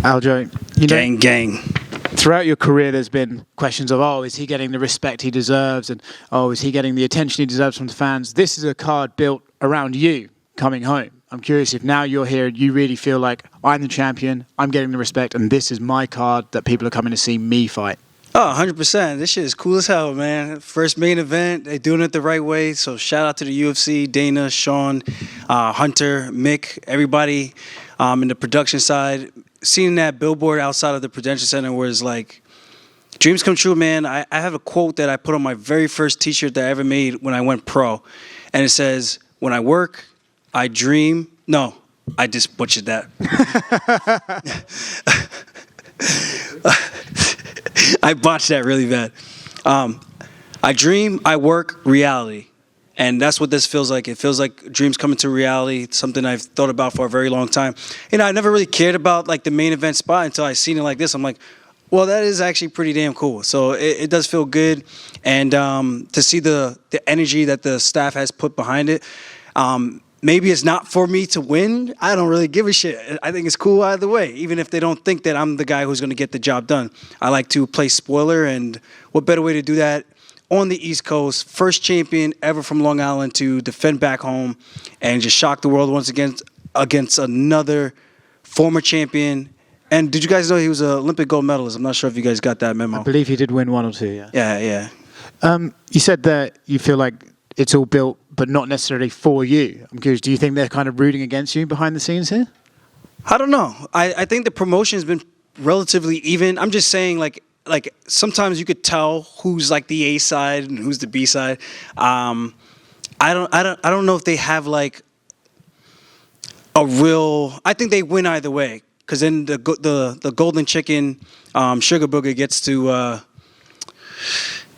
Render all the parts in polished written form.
Aljo, gang. Throughout your career, there's been questions of, is he getting the respect he deserves? And, is he getting the attention he deserves from the fans? This is a card built around you coming home. I'm curious if now you're here, you really feel like I'm the champion, I'm getting the respect, and this is my card that people are coming to see me fight. Oh, 100%. This shit is cool as hell, man. First main event, they doing it the right way. So shout out to the UFC, Dana, Sean, Hunter, Mick, everybody in the production side. Seeing that billboard outside of the Prudential Center where it's like, dreams come true, man. I have a quote that I put on my very first t-shirt that I ever made when I went pro. And it says, when I work, I dream. No, I just butchered that. I botched that really bad. I dream, I work, reality. And that's what this feels like. It feels like dreams coming to reality, something I've thought about for a very long time. I never really cared about like the main event spot until I seen it like this. I'm like, well, that is actually pretty damn cool. So it does feel good. And to see the energy that the staff has put behind it, maybe it's not for me to win. I don't really give a shit. I think it's cool either way, even if they don't think that I'm the guy who's going to get the job done. I like to play spoiler, and what better way to do that on the East Coast, first champion ever from Long Island to defend back home and just shock the world once again against another former champion. And did you guys know he was an Olympic gold medalist? I'm not sure if you guys got that memo. I believe he did win one or two, yeah. Yeah. You said that you feel like it's all built, but not necessarily for you. I'm curious, do you think they're kind of rooting against you behind the scenes here? I don't know. I think the promotion's been relatively even. I'm just saying, like sometimes you could tell who's like the A side and who's the B side. I don't know if they have like a real. I think they win either way, because then the golden chicken, Sugar Booger gets to.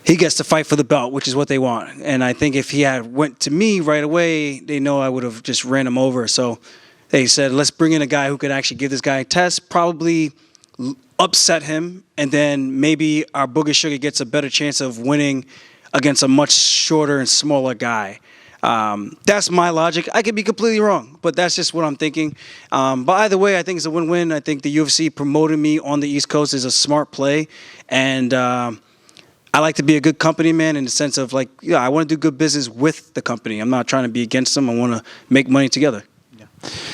He gets to fight for the belt, which is what they want. And I think if he had went to me right away, they know I would have just ran him over. So they said, let's bring in a guy who could actually give this guy a test, probably upset him, and then maybe our Booger Sugar gets a better chance of winning against a much shorter and smaller guy. That's my logic. I could be completely wrong, but that's just what I'm thinking. But either way, I think it's a win-win. I think the UFC promoting me on the East Coast is a smart play. And I like to be a good company man in the sense of like, I want to do good business with the company. I'm not trying to be against them. I want to make money together. Yeah.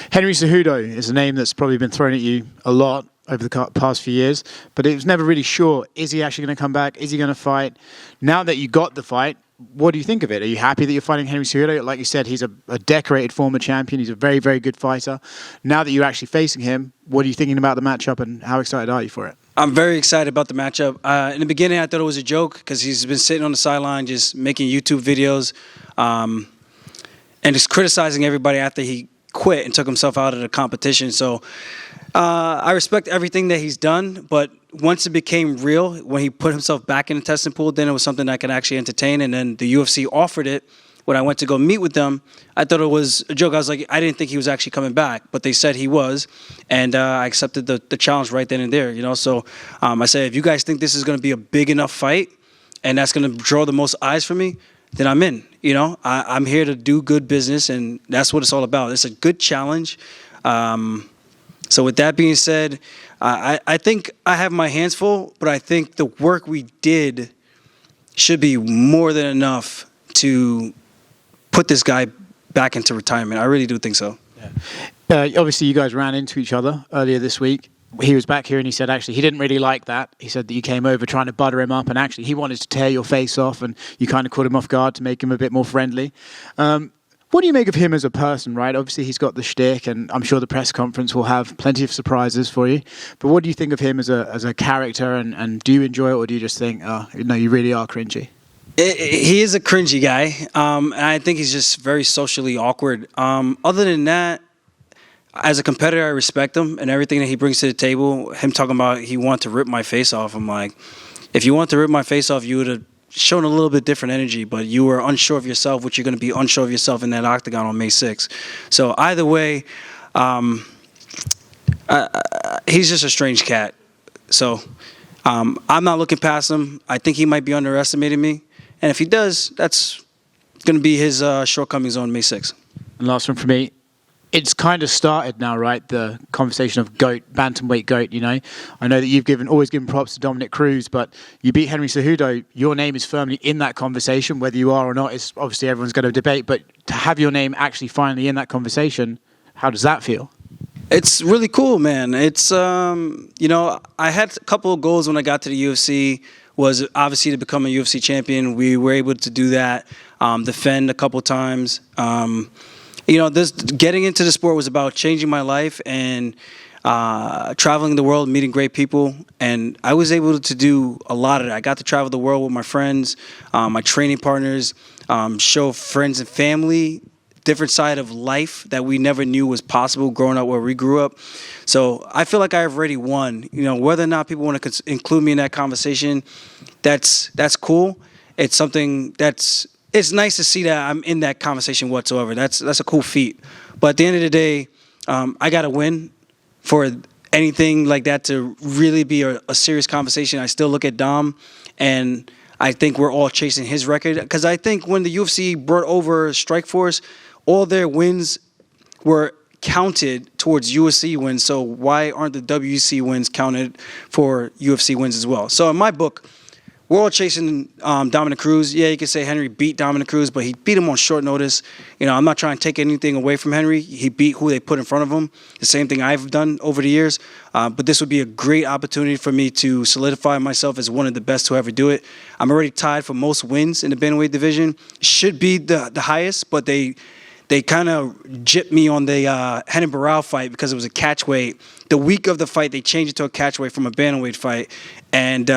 Henry Cejudo is a name that's probably been thrown at you a lot over the past few years, but it was never really sure. Is he actually going to come back? Is he going to fight? Now that you got the fight, what do you think of it? Are you happy that you're fighting Henry Cejudo? Like you said, he's a decorated former champion. He's a very, very good fighter. Now that you're actually facing him, what are you thinking about the matchup, and how excited are you for it? I'm very excited about the matchup. In the beginning, I thought it was a joke because he's been sitting on the sideline just making YouTube videos and just criticizing everybody after he quit and took himself out of the competition. So I respect everything that he's done, but once it became real, when he put himself back in the testing pool, then it was something I could actually entertain. And then the UFC offered it. When I went to go meet with them, I thought it was a joke. I was like, I didn't think he was actually coming back, but they said he was, and I accepted the challenge right then and there. So I said, if you guys think this is going to be a big enough fight, and that's going to draw the most eyes for me, then I'm in. I'm here to do good business, and that's what it's all about. It's a good challenge. So with that being said, I think I have my hands full, but I think the work we did should be more than enough to put this guy back into retirement. I really do think so. Yeah. Obviously, you guys ran into each other earlier this week. He was back here and he said actually he didn't really like that. He said that you came over trying to butter him up, and actually he wanted to tear your face off, and you kind of caught him off guard to make him a bit more friendly. What do you make of him as a person, right? Obviously, he's got the shtick, and I'm sure the press conference will have plenty of surprises for you. But what do you think of him as a character, and do you enjoy it, or do you just think, no, you really are cringy? He is a cringy guy, and I think he's just very socially awkward. Other than that, as a competitor, I respect him and everything that he brings to the table. Him talking about he wanted to rip my face off. I'm like, if you want to rip my face off, you would have shown a little bit different energy, but you were unsure of yourself, which you're going to be unsure of yourself in that octagon on May 6th. So either way, he's just a strange cat. So I'm not looking past him. I think he might be underestimating me. And if he does, that's going to be his shortcomings on May 6th. And last one for me. it's kind of started now, right? The conversation of GOAT, bantamweight GOAT, you know. I know that you've always given props to Dominic Cruz, but you beat Henry Cejudo. Your name is firmly in that conversation, whether you are or not. Is obviously everyone's going to debate, but to have your name actually finally in that conversation, how does that feel? It's really cool, man. It's, you know, I had a couple of goals when I got to the UFC, was obviously to become a UFC champion. We were able to do that, defend a couple times. You know, this getting into the sport was about changing my life and traveling the world, meeting great people. And I was able to do a lot of that. I got to travel the world with my friends, my training partners, show friends and family different side of life that we never knew was possible growing up where we grew up. So I feel like I've already won. You know, whether or not people want to include me in that conversation, that's cool. It's something it's nice to see that I'm in that conversation whatsoever. That's a cool feat. But at the end of the day, I got to win for anything like that to really be a serious conversation. I still look at Dom, and I think we're all chasing his record. Because I think when the UFC brought over Strikeforce, all their wins were counted towards UFC wins. So why aren't the WC wins counted for UFC wins as well? So in my book, we're all chasing Dominic Cruz. Yeah, you could say Henry beat Dominic Cruz, but he beat him on short notice. You know, I'm not trying to take anything away from Henry. He beat who they put in front of him. The same thing I've done over the years. But this would be a great opportunity for me to solidify myself as one of the best to ever do it. I'm already tied for most wins in the bantamweight division. Should be the highest, but they kind of gypped me on the Renan Barão fight because it was a catchweight. The week of the fight, they changed it to a catchweight from a bantamweight fight. And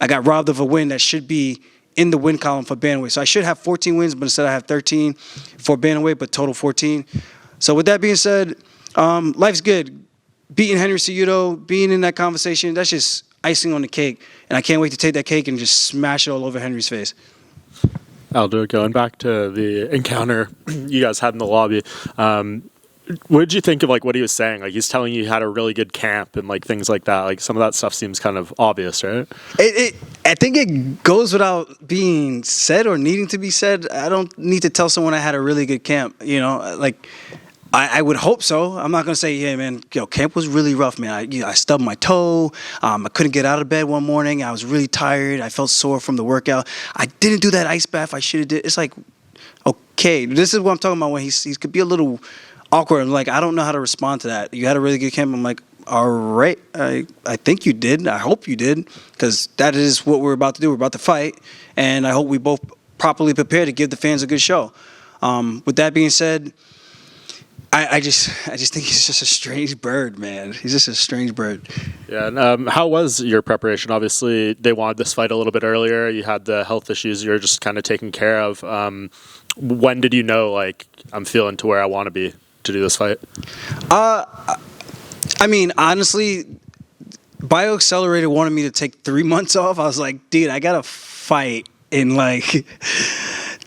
I got robbed of a win that should be in the win column for bantamweight. So I should have 14 wins, but instead I have 13 for bantamweight, but total 14. So with that being said, life's good. Beating Henry Cejudo, being in that conversation, that's just icing on the cake. And I can't wait to take that cake and just smash it all over Henry's face. Aldo, going back to the encounter you guys had in the lobby, what did you think of like what he was saying? Like he's telling you had a really good camp and like things like that. Like some of that stuff seems kind of obvious, right? I think it goes without being said or needing to be said. I don't need to tell someone I had a really good camp. You know, like I would hope so. I'm not gonna say, yeah, man, camp was really rough, man. I stubbed my toe. I couldn't get out of bed one morning. I was really tired. I felt sore from the workout. I didn't do that ice bath I should have did. It's like, okay, this is what I'm talking about when he could be a little awkward. I'm like, I don't know how to respond to that. You had a really good camp. I'm like, all right, I think you did. I hope you did, because that is what we're about to do. We're about to fight, and I hope we both properly prepare to give the fans a good show. With that being said, I just think he's just a strange bird, man. He's just a strange bird. Yeah, and how was your preparation? Obviously, they wanted this fight a little bit earlier. You had the health issues you were just kind of taking care of. When did you know, like, I'm feeling to where I want to be to do this fight? I mean, honestly, BioAccelerator wanted me to take 3 months off. I was like, dude, I got to fight in like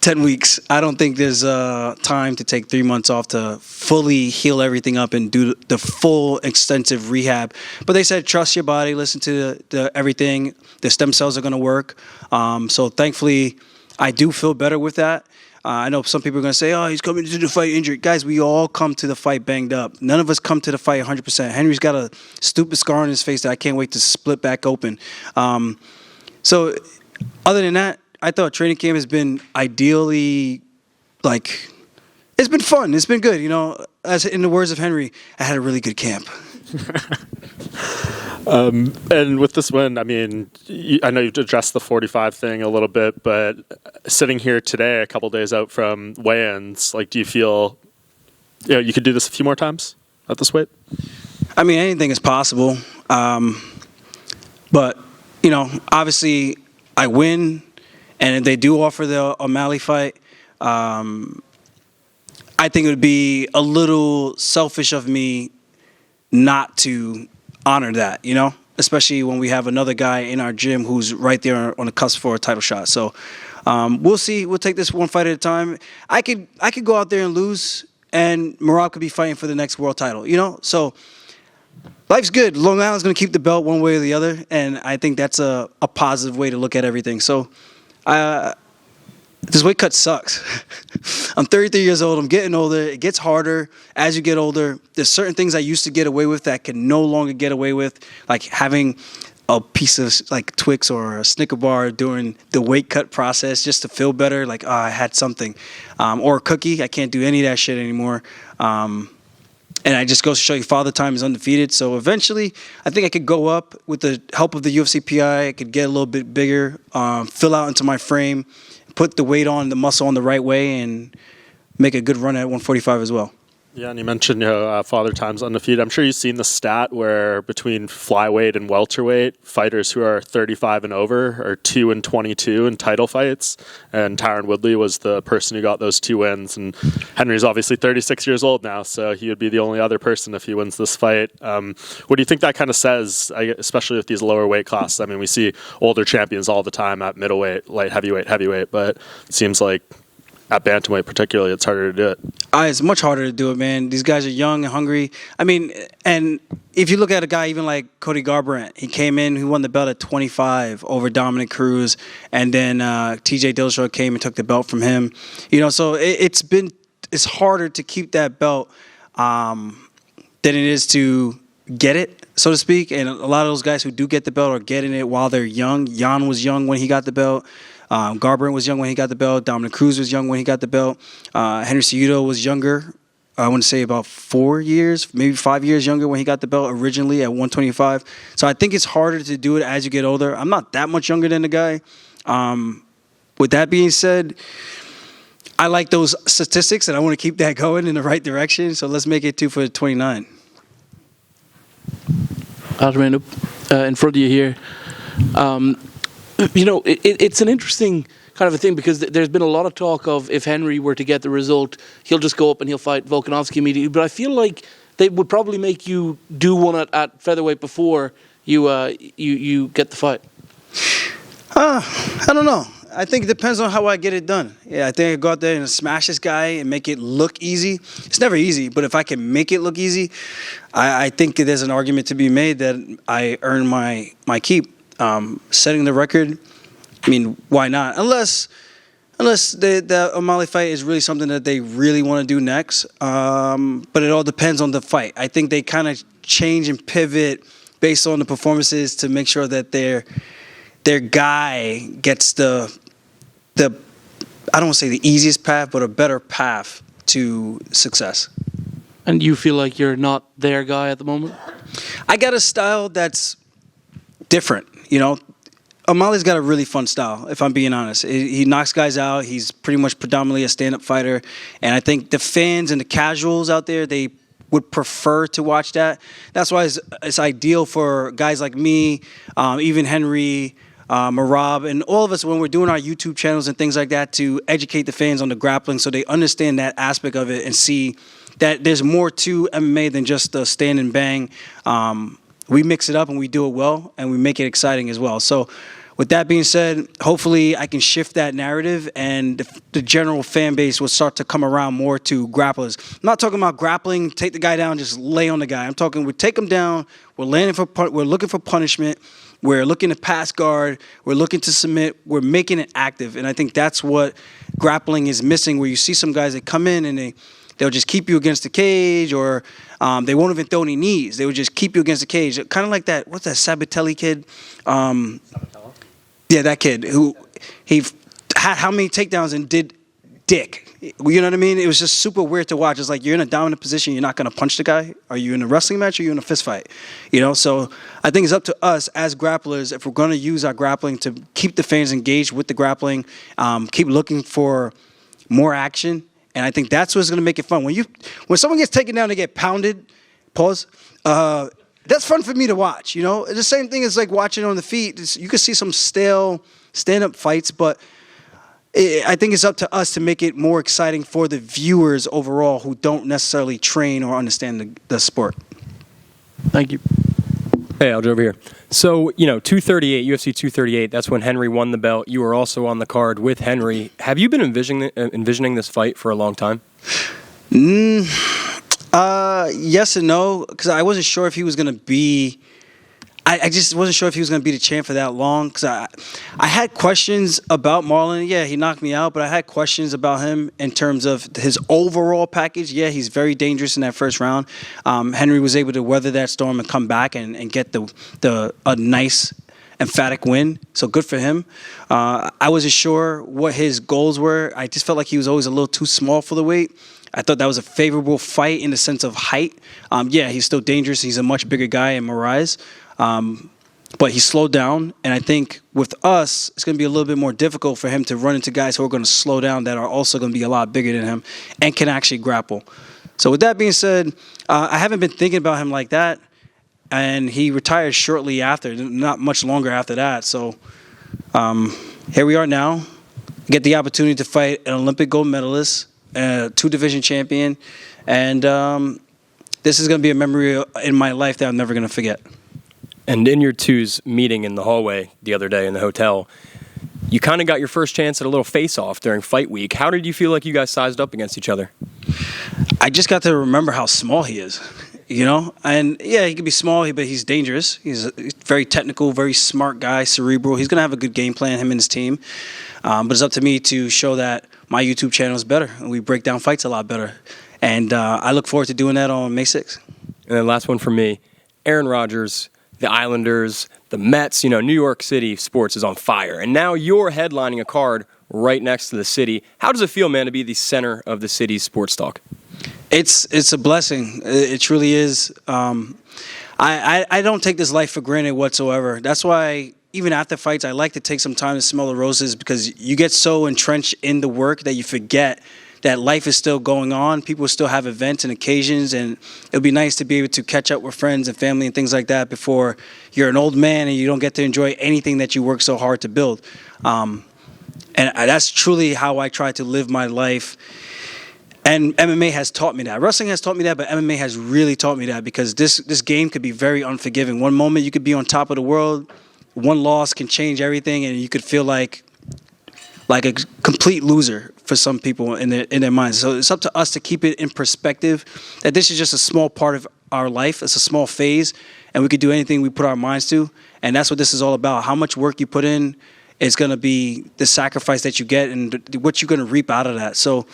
10 weeks. I don't think there's time to take 3 months off to fully heal everything up and do the full extensive rehab. But they said, trust your body, listen to the everything. The stem cells are going to work. So thankfully, I do feel better with that. I know some people are going to say, oh, he's coming to the fight injured. Guys, we all come to the fight banged up. None of us come to the fight 100%. Henry's got a stupid scar on his face that I can't wait to split back open. So other than that, I thought training camp has been ideally, like, it's been fun. It's been good. You know, as in the words of Henry, I had a really good camp. And with this win, I mean, I know you've addressed the 45 thing a little bit, but sitting here today, a couple days out from weigh-ins, like, do you feel you could do this a few more times at this weight? I mean, anything is possible. But, you know, obviously I win, and if they do offer the O'Malley fight, I think it would be a little selfish of me not to honor that, you know, especially when we have another guy in our gym who's right there on the cusp for a title shot. So we'll see. We'll take this one fight at a time. I could go out there and lose, and Merab could be fighting for the next world title, you know? So life's good. Long Island's going to keep the belt one way or the other, and I think that's a positive way to look at everything. So this weight cut sucks. I'm 33 years old. I'm getting older. It gets harder as you get older. There's certain things I used to get away with that I can no longer get away with, like having a piece of like Twix or a Snicker bar during the weight cut process just to feel better, like, oh, I had something. Or a cookie. I can't do any of that shit anymore. And I just goes to show you, Father Time is undefeated. So eventually, I think I could go up with the help of the UFC PI. I could get a little bit bigger, fill out into my frame, put the weight on, the muscle on the right way, and make a good run at 145 as well. Yeah, and you mentioned Father Time's undefeated. I'm sure you've seen the stat where between flyweight and welterweight, fighters who are 35 and over are 2-22 in title fights. And Tyron Woodley was the person who got those 2 wins. And Henry's obviously 36 years old now, so he would be the only other person if he wins this fight. What do you think that kind of says, especially with these lower weight classes? I mean, we see older champions all the time at middleweight, light heavyweight, but it seems like at bantamweight particularly, it's harder to do it. It's much harder to do it, man. These guys are young and hungry. I mean, and if you look at a guy even like Cody Garbrandt, he came in, he won the belt at 25 over Dominic Cruz, and then TJ Dillashaw came and took the belt from him. So it's harder to keep that belt than it is to get it, so to speak. And a lot of those guys who do get the belt are getting it while they're young. Jan was young when he got the belt. Garbrandt was young when he got the belt. Dominic Cruz was young when he got the belt. Henry Cejudo was younger. I want to say about 4 years, maybe 5 years younger when he got the belt originally at 125. So I think it's harder to do it as you get older. I'm not that much younger than the guy. With that being said, I like those statistics, and I want to keep that going in the right direction. So let's make it 2 for 29. Aljamain, in front of you here. It's an interesting kind of a thing because there's been a lot of talk of if Henry were to get the result, he'll just go up and he'll fight Volkanovski immediately. But I feel like they would probably make you do one at featherweight before you get the fight. I don't know. I think it depends on how I get it done. Yeah, I think I go out there and smash this guy and make it look easy. It's never easy, but if I can make it look easy, I think there's an argument to be made that I earn my keep. Setting the record, I mean, why not? Unless the O'Malley fight is really something that they really want to do next. But it all depends on the fight. I think they kind of change and pivot based on the performances to make sure that their guy gets the I don't want to say the easiest path, but a better path to success. And you feel like you're not their guy at the moment? I got a style that's different. O'Malley's got a really fun style, if I'm being honest. He knocks guys out. He's pretty much predominantly a stand-up fighter. And I think the fans and the casuals out there, they would prefer to watch that. That's why it's ideal for guys like me, even Henry, Marab, and all of us when we're doing our YouTube channels and things like that to educate the fans on the grappling so they understand that aspect of it and see that there's more to MMA than just the stand and bang. We mix it up and we do it well and we make it exciting as well. So with that being said, hopefully I can shift that narrative and the general fan base will start to come around more to grapplers. I'm not talking about grappling, take the guy down, just lay on the guy. I'm talking we take him down, we're looking for punishment, we're looking to pass guard, we're looking to submit, we're making it active. And I think that's what grappling is missing, where you see some guys that come in and they'll just keep you against the cage, or they won't even throw any knees. They would just keep you against the cage. Kind of like that, what's that, Sabatelli kid? Yeah, that kid who he had how many takedowns and did dick. You know what I mean? It was just super weird to watch. It's like you're in a dominant position. You're not going to punch the guy. Are you in a wrestling match or are you in a fist fight? So I think it's up to us as grapplers, if we're going to use our grappling to keep the fans engaged with the grappling, keep looking for more action. And I think that's what's going to make it fun. When someone gets taken down and get pounded, that's fun for me to watch. The same thing as like watching on the feet. You can see some stale stand-up fights, but I think it's up to us to make it more exciting for the viewers overall who don't necessarily train or understand the sport. Thank you. Hey, Aljo, over here. So, 238, UFC 238, that's when Henry won the belt. You were also on the card with Henry. Have you been envisioning this fight for a long time? Yes and no, because I wasn't sure if he was going to be I just wasn't sure if he was going to be the champ for that long because I had questions about Marlon. Yeah, he knocked me out, but I had questions about him in terms of his overall package. Yeah, he's very dangerous in that first round. Henry was able to weather that storm and come back and get a nice, emphatic win. So good for him. I wasn't sure what his goals were. I just felt like he was always a little too small for the weight. I thought that was a favorable fight in the sense of height. Yeah, he's still dangerous. He's a much bigger guy in Moraes. But he slowed down, and I think with us, it's going to be a little bit more difficult for him to run into guys who are going to slow down that are also going to be a lot bigger than him and can actually grapple. So with that being said, I haven't been thinking about him like that, and he retired shortly after, not much longer after that. So here we are now, get the opportunity to fight an Olympic gold medalist, two-division champion, and this is going to be a memory in my life that I'm never going to forget. And in your two's meeting in the hallway the other day in the hotel, you kind of got your first chance at a little face-off during fight week. How did you feel like you guys sized up against each other? I just got to remember how small he is, you know? And, yeah, he can be small, but he's dangerous. He's a very technical, very smart guy, cerebral. He's going to have a good game plan, him and his team. But it's up to me to show that my YouTube channel is better, and we break down fights a lot better. And I look forward to doing that on May 6th. And then last one from me, Aaron Rodgers, the Islanders, the Mets, New York City sports is on fire. And now you're headlining a card right next to the city. How does it feel, man, to be the center of the city's sports talk? It's a blessing. It truly is. I don't take this life for granted whatsoever. That's why even after fights, I like to take some time to smell the roses because you get so entrenched in the work that you forget that life is still going on. People still have events and occasions, and it would be nice to be able to catch up with friends and family and things like that before you're an old man and you don't get to enjoy anything that you work so hard to build. And that's truly how I try to live my life. And MMA has taught me that. Wrestling has taught me that, but MMA has really taught me that because this game could be very unforgiving. One moment you could be on top of the world, one loss can change everything, and you could feel like a complete loser for some people in their minds. So it's up to us to keep it in perspective that this is just a small part of our life. It's a small phase, and we could do anything we put our minds to. And that's what this is all about. How much work you put in is going to be the sacrifice that you get and what you're going to reap out of that. So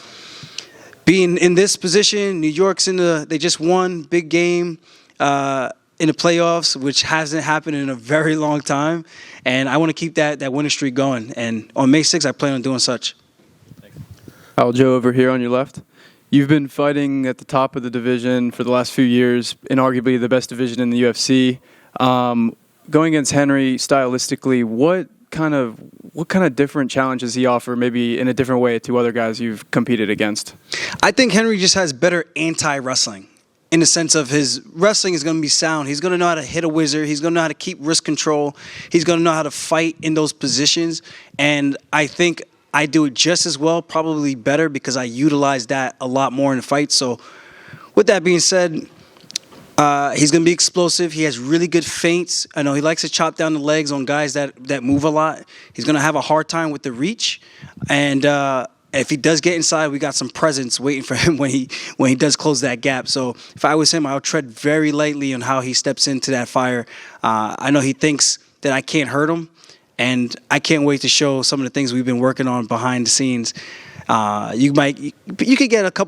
being in this position, New York's they just won, big game in the playoffs, which hasn't happened in a very long time. And I want to keep that winning streak going. And on May 6th, I plan on doing such. Aljo over here on your left. You've been fighting at the top of the division for the last few years, in arguably the best division in the UFC. Going against Henry, stylistically, what kind of different challenges he offer, maybe in a different way to other guys you've competed against? I think Henry just has better anti-wrestling. In the sense of his wrestling is going to be sound. He's going to know how to hit a wizard. He's going to know how to keep wrist control. He's going to know how to fight in those positions. And I think I do it just as well, probably better, because I utilize that a lot more in the fight. So with that being said, he's going to be explosive. He has really good feints. I know he likes to chop down the legs on guys that move a lot. He's going to have a hard time with the reach. And if he does get inside, we got some presence waiting for him when he does close that gap. So if I was him, I would tread very lightly on how he steps into that fire. I know he thinks that I can't hurt him, and I can't wait to show some of the things we've been working on behind the scenes. You could get a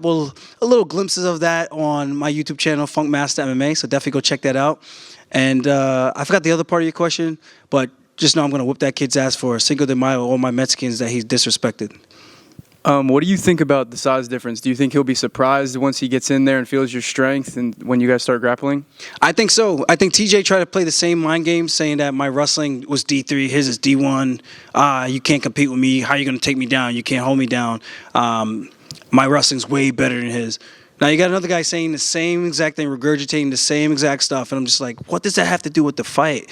little glimpses of that on my YouTube channel, Funk Master MMA. So definitely go check that out. And I forgot the other part of your question, but just know I'm going to whip that kid's ass for Cinco de Mayo, all my Mexicans that he's disrespected. What do you think about the size difference? Do you think he'll be surprised once he gets in there and feels your strength and when you guys start grappling? I think so. I think TJ tried to play the same mind game, saying that my wrestling was D3, his is D1. You can't compete with me. How are you going to take me down? You can't hold me down. My wrestling's way better than his. Now you got another guy saying the same exact thing, regurgitating the same exact stuff, and I'm just like, what does that have to do with the fight?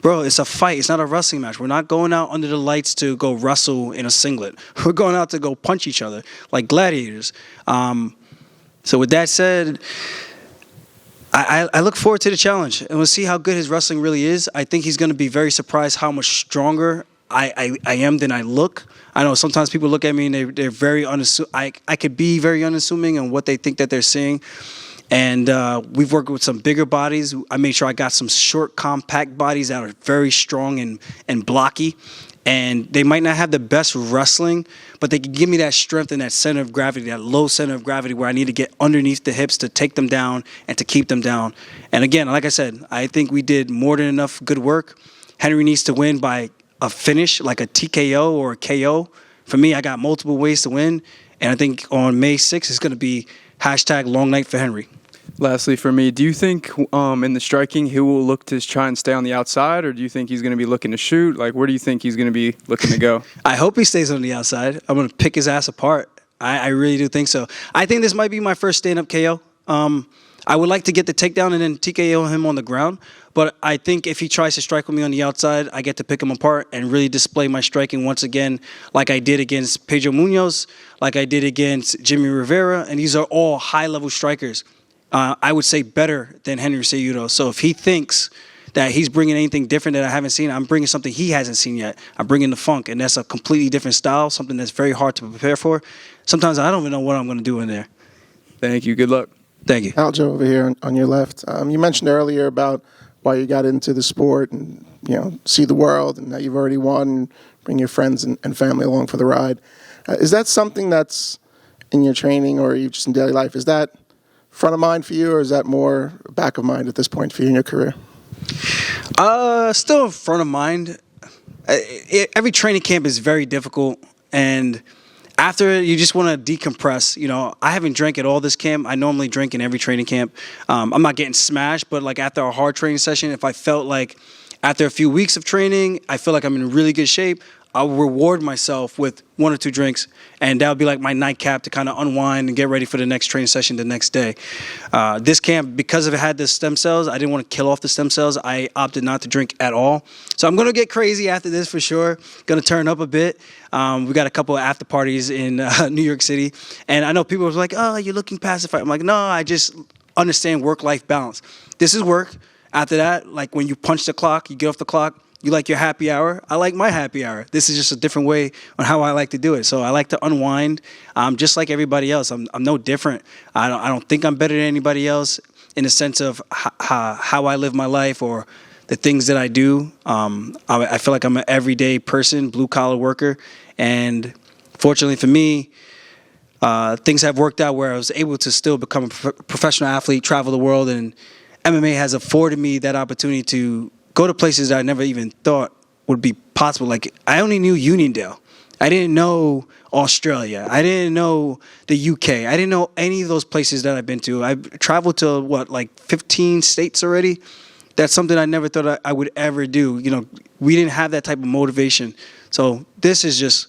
Bro, it's a fight. It's not a wrestling match. We're not going out under the lights to go wrestle in a singlet. We're going out to go punch each other like gladiators. So with that said, I look forward to the challenge, and we'll see how good his wrestling really is. I think he's going to be very surprised how much stronger I am than I look. I know sometimes people look at me and they're very unassuming. I could be very unassuming in what they think that they're seeing. And we've worked with some bigger bodies. I made sure I got some short, compact bodies that are very strong and blocky. And they might not have the best wrestling, but they can give me that strength and that center of gravity, that low center of gravity where I need to get underneath the hips to take them down and to keep them down. And again, like I said, I think we did more than enough good work. Henry needs to win by a finish, like a TKO or a KO. For me, I got multiple ways to win. And I think on May 6th, it's going to be #long night for Henry. Lastly, for me, do you think in the striking he will look to try and stay on the outside, or do you think he's going to be looking to shoot? Like, where do you think he's going to be looking to go? I hope he stays on the outside. I'm going to pick his ass apart. I really do think so. I think this might be my first stand-up KO. I would like to get the takedown and then TKO him on the ground. But I think if he tries to strike with me on the outside, I get to pick him apart and really display my striking once again, like I did against Pedro Munoz, like I did against Jimmy Rivera. And these are all high-level strikers. I would say better than Henry Cejudo. So if he thinks that he's bringing anything different that I haven't seen, I'm bringing something he hasn't seen yet. I'm bringing the funk, and that's a completely different style, something that's very hard to prepare for. Sometimes I don't even know what I'm going to do in there. Thank you. Good luck. Thank you. Aljo over here on your left. You mentioned earlier about why you got into the sport and, see the world, and that you've already won, and bring your friends and family along for the ride. Is that something that's in your training or you just in daily life? Is that front of mind for you, or is that more back of mind at this point for you in your career? Still front of mind. Every training camp is very difficult, and after it, you just want to decompress. I haven't drank at all this camp. I normally drink in every training camp. I'm not getting smashed, but like after a hard training session, if I felt like after a few weeks of training, I feel like I'm in really good shape, I'll reward myself with 1 or 2 drinks, and that'll be like my nightcap to kind of unwind and get ready for the next training session the next day. This camp, because it had the stem cells, I didn't want to kill off the stem cells. I opted not to drink at all. So I'm going to get crazy after this for sure. Going to turn up a bit. We got a couple of after parties in New York City, and I know people are like, "Oh, you're looking pacified." I'm like, "No, I just understand work-life balance. This is work. After that, like when you punch the clock, you get off the clock. You like your happy hour. I like my happy hour. This is just a different way on how I like to do it. So I like to unwind, just like everybody else. I'm no different. I don't think I'm better than anybody else in the sense of how I live my life or the things that I do. I feel like I'm an everyday person, blue-collar worker. And fortunately for me, things have worked out where I was able to still become a professional athlete, travel the world, and MMA has afforded me that opportunity to go to places that I never even thought would be possible. Like, I only knew Uniondale. I didn't know Australia. I didn't know the UK. I didn't know any of those places that I've been to. I've traveled to, 15 states already? That's something I never thought I would ever do. We didn't have that type of motivation. So this is just,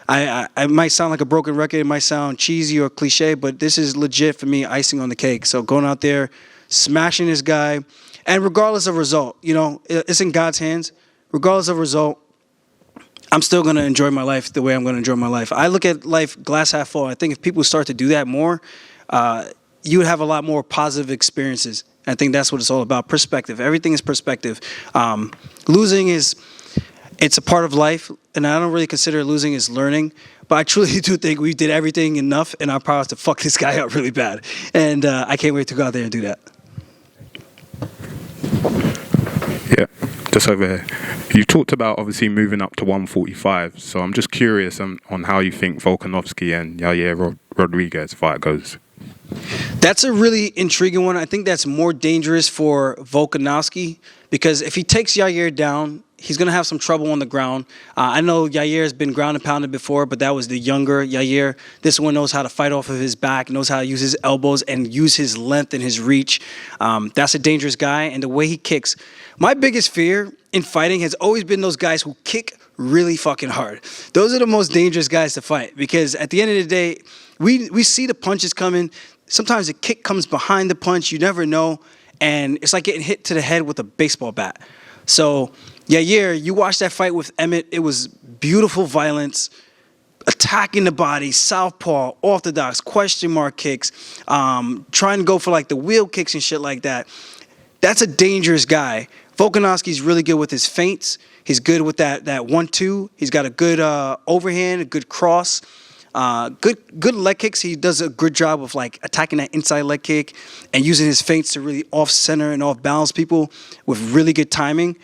I might sound like a broken record. It might sound cheesy or cliche, but this is legit for me, icing on the cake. So going out there, smashing this guy, and regardless of result, it's in God's hands. Regardless of result, I'm still going to enjoy my life the way I'm going to enjoy my life. I look at life glass half full. I think if people start to do that more, you would have a lot more positive experiences. I think that's what it's all about, perspective. Everything is perspective. Losing it's a part of life, and I don't really consider losing as learning. But I truly do think we did everything enough in our powers to fuck this guy up really bad. And I can't wait to go out there and do that. Yeah, just over here. You talked about obviously moving up to 145, so I'm just curious on how you think Volkanovski and Yair Rodriguez fight goes. That's a really intriguing one. I think that's more dangerous for Volkanovski because if he takes Yair down, he's going to have some trouble on the ground. I know Yair has been ground and pounded before, but that was the younger Yair. This one knows how to fight off of his back, knows how to use his elbows and use his length and his reach. That's a dangerous guy, and the way he kicks. My biggest fear in fighting has always been those guys who kick really fucking hard. Those are the most dangerous guys to fight because at the end of the day, we see the punches coming. Sometimes the kick comes behind the punch. You never know, and it's like getting hit to the head with a baseball bat. So Yair, you watched that fight with Emmett. It was beautiful violence, attacking the body, southpaw, orthodox, question mark kicks, trying to go for the wheel kicks and shit like that. That's a dangerous guy. Volkanovski's really good with his feints. He's good with that 1-2. He's got a good overhand, a good cross. Good leg kicks. He does a good job of like attacking that inside leg kick and using his feints to really off center and off balance people with really good timing.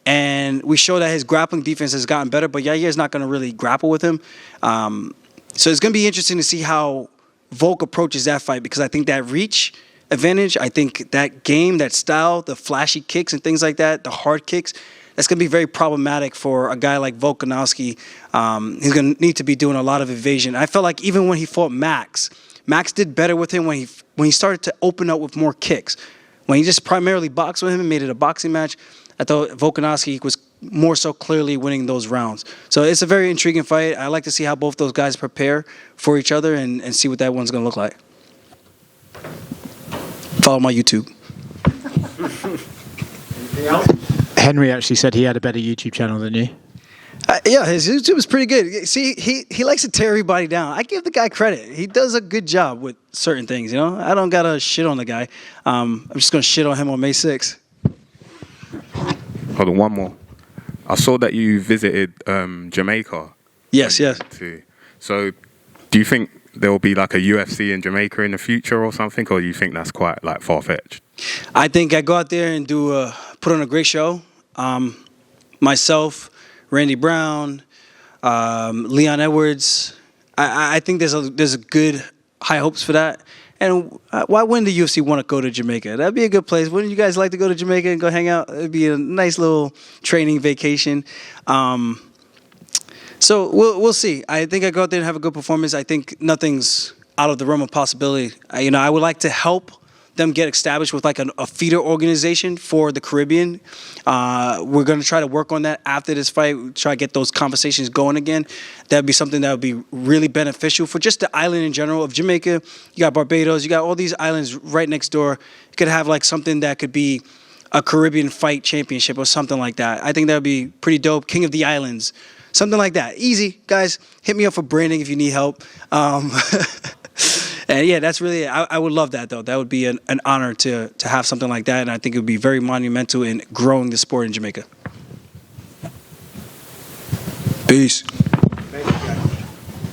And we show that his grappling defense has gotten better, but Yair's not going to really grapple with him. So it's going to be interesting to see how Volk approaches that fight, because I think that reach advantage, I think that game, that style, the flashy kicks and things like that, the hard kicks, that's going to be very problematic for a guy like Volkanovski. He's going to need to be doing a lot of evasion. I felt like even when he fought Max did better with him when he started to open up with more kicks. When he just primarily boxed with him and made it a boxing match, I thought Volkanovski was more so clearly winning those rounds. So it's a very intriguing fight. I like to see how both those guys prepare for each other and see what that one's going to look like. Follow my YouTube. Henry actually said he had a better YouTube channel than you. Yeah, his YouTube is pretty good. See, he likes to tear everybody down. I give the guy credit. He does a good job with certain things, you know? I don't got to shit on the guy. I'm just going to shit on him on May 6th. Hold on, one more. I saw that you visited Jamaica. Yes. So do you think there will be like a UFC in Jamaica in the future or something, or do you think that's quite like far-fetched? I think I go out there and put on a great show. Myself, Randy Brown, Leon Edwards. I think there's a good high hopes for that. And why wouldn't the UFC want to go to Jamaica? That'd be a good place. Wouldn't you guys like to go to Jamaica and go hang out? It'd be a nice little training vacation. So we'll see. I think I go out there and have a good performance. I think nothing's out of the realm of possibility. I would like to help them get established with like a feeder organization for the Caribbean. We're going to try to work on that after this fight. Try to get those conversations going again. That'd be something that would be really beneficial for just the island in general of Jamaica. You got Barbados. You got all these islands right next door. You could have like something that could be a Caribbean fight championship or something like that. I think that would be pretty dope. King of the Islands. Something like that. Easy, guys. Hit me up for branding if you need help. And yeah, that's really, I would love that though. That would be an honor to have something like that. And I think it would be very monumental in growing the sport in Jamaica. Peace.